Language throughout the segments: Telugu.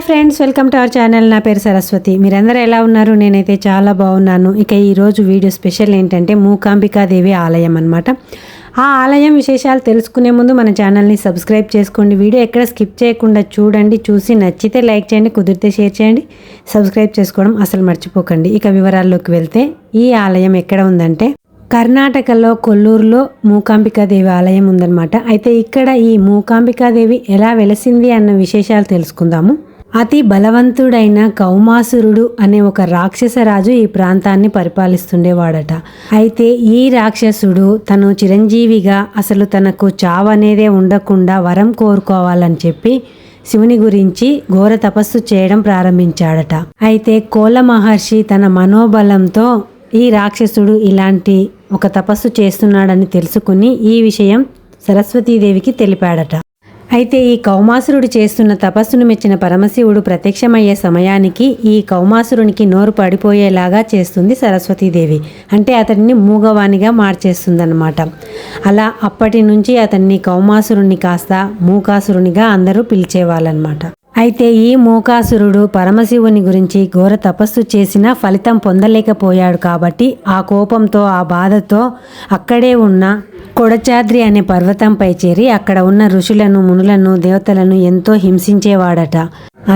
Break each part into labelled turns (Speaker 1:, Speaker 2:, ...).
Speaker 1: Hi friends, welcome to our channel. నా పేరు సరస్వతి. మీరందరూ ఎలా ఉన్నారు? నేనైతే చాలా బాగున్నాను. ఇక ఈరోజు వీడియో స్పెషల్ ఏంటంటే మూకాంబికాదేవి ఆలయం అన్నమాట. ఆ ఆలయం విశేషాలు తెలుసుకునే ముందు మన ఛానల్ని సబ్స్క్రైబ్ చేసుకోండి. వీడియో ఎక్కడ స్కిప్ చేయకుండా చూడండి. చూసి నచ్చితే లైక్ చేయండి, కుదిరితే షేర్ చేయండి. సబ్స్క్రైబ్ చేసుకోవడం అసలు మర్చిపోకండి. ఇక వివరాల్లోకి వెళ్తే ఈ ఆలయం ఎక్కడ ఉందంటే కర్ణాటకలో కొల్లూరులో మూకాంబికాదేవి ఆలయం ఉందన్నమాట. అయితే ఇక్కడ ఈ మూకాంబికాదేవి ఎలా వెలసింది అన్న విశేషాలు తెలుసుకుందాము. అతి బలవంతుడైన కౌమాసురుడు అనే ఒక రాక్షస రాజు ఈ ప్రాంతాన్ని పరిపాలిస్తుండేవాడట. అయితే ఈ రాక్షసుడు తను చిరంజీవిగా అసలు తనకు చావనేదే ఉండకుండా వరం కోరుకోవాలని చెప్పి శివుని గురించి ఘోర తపస్సు చేయడం ప్రారంభించాడట. అయితే కోల మహర్షి తన మనోబలంతో ఈ రాక్షసుడు ఇలాంటి ఒక తపస్సు చేస్తున్నాడని తెలుసుకుని ఈ విషయం సరస్వతీదేవికి తెలిపాడట. అయితే ఈ కౌమాసురుడు చేస్తున్న తపస్సును మెచ్చిన పరమశివుడు ప్రత్యక్షమయ్యే సమయానికి ఈ కౌమాసురునికి నోరు పడిపోయేలాగా చేస్తుంది సరస్వతీదేవి. అంటే అతడిని మూగవానిగా మార్చేస్తుందన్నమాట. అలా అప్పటి నుంచి అతన్ని కౌమాసురుణ్ణి కాస్త మూకాసురునిగా అందరూ పిలిచేవాళ్ళనమాట. అయితే ఈ మూకాసురుడు పరమశివుని గురించి ఘోర తపస్సు చేసినా ఫలితం పొందలేకపోయాడు. కాబట్టి ఆ కోపంతో ఆ బాధతో అక్కడే ఉన్న కొడచాద్రి అనే పర్వతంపై చేరి అక్కడ ఉన్న ఋషులను, మునులను, దేవతలను ఎంతో హింసించేవాడట.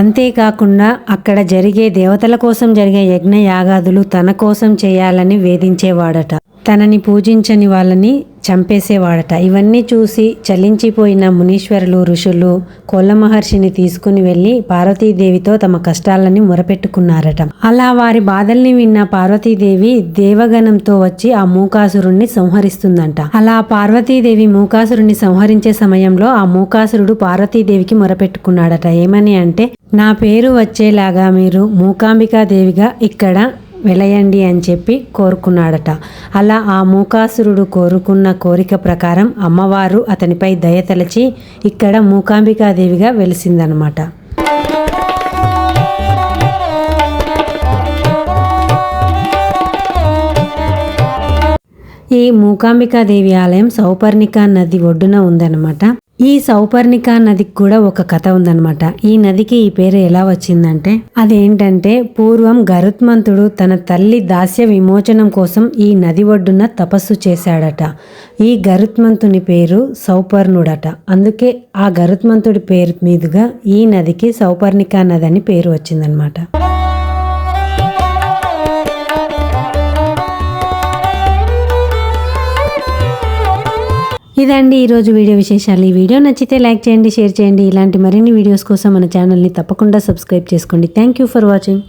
Speaker 1: అంతేకాకుండా అక్కడ జరిగే దేవతల కోసం జరిగే యజ్ఞ యాగాదులు తన కోసం చేయాలని వేధించేవాడట. తనని పూజించని వాళ్ళని చంపేసేవాడట. ఇవన్నీ చూసి చలించిపోయిన మునీశ్వరులు, ఋషులు కొల్ల మహర్షిని తీసుకుని వెళ్ళి పార్వతీదేవితో తమ కష్టాలని మొరపెట్టుకున్నారట. అలా వారి బాధల్ని విన్న పార్వతీదేవి దేవగణంతో వచ్చి ఆ మూకాసురుణ్ణి సంహరిస్తుందంట. అలా పార్వతీదేవి మూకాసురుణ్ణి సంహరించే సమయంలో ఆ మూకాసురుడు పార్వతీదేవికి మొరపెట్టుకున్నాడట. ఏమని అంటే, నా పేరు వచ్చేలాగా మీరు మూకాంబికాదేవిగా ఇక్కడ వెలయండి అని చెప్పి కోరుకున్నాడట. అలా ఆ మూకాసురుడు కోరుకున్న కోరిక ప్రకారం అమ్మవారు అతనిపై దయతలచి ఇక్కడ మూకాంబికాదేవిగా వెలిసిందనమాట. ఈ మూకాంబికాదేవి ఆలయం సౌపర్ణిక నది ఒడ్డున ఉందన్నమాట. ఈ సౌపర్ణిక నదికి కూడా ఒక కథ ఉందన్నమాట. ఈ నదికి ఈ పేరు ఎలా వచ్చిందంటే, అదేంటంటే పూర్వం గరుత్మంతుడు తన తల్లి దాస్య విమోచనం కోసం ఈ నది ఒడ్డున తపస్సు చేశాడట. ఈ గరుత్మంతుని పేరు సౌపర్ణుడట. అందుకే ఆ గరుత్మంతుడి పేరు మీదుగా ఈ నదికి సౌపర్ణిక నది అని పేరు వచ్చిందనమాట. ఇదండి ఈరోజు వీడియో విశేషాలు. ఈ వీడియో నచ్చితే లైక్ చేయండి, షేర్ చేయండి. ఇలాంటి మరిన్ని వీడియోస్ కోసం మన ఛానల్ని తప్పకుండా సబ్స్క్రైబ్ చేసుకోండి. Thank you for watching.